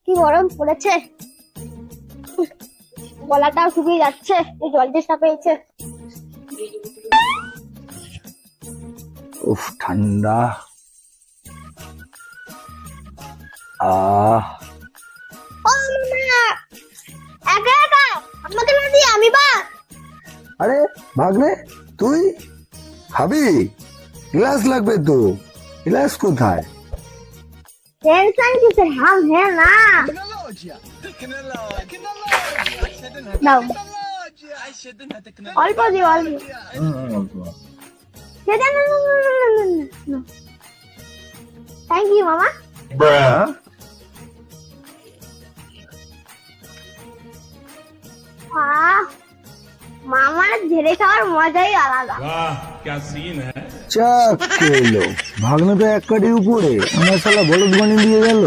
কি গরম পড়েছে, গলাটাও শুকিয়ে যাচ্ছে, এই জল তেষ্টা পেয়েছে। উফ ঠান্ডা। আহ ও মামা, একা একা আমাকে না দিয়ে আমি বা। আরে ভাগ্নে, তুই খাবি? গ্লাস লাগবে তো, গ্লাস কোথায়? টেনশন কিসের, হাম হ্যাঁ না। দাও, অল্প দিও অল্প। থ্যাংক ইউ মামা। মামার ঝেড়ে খাওয়ার মজাই আলাদা। वाह क्या सीन है। চাক খেলো, ভাগ্নে তো এক কাঠি উপরে, আমার শালা বলদ বানিয়ে দিয়ে গেল।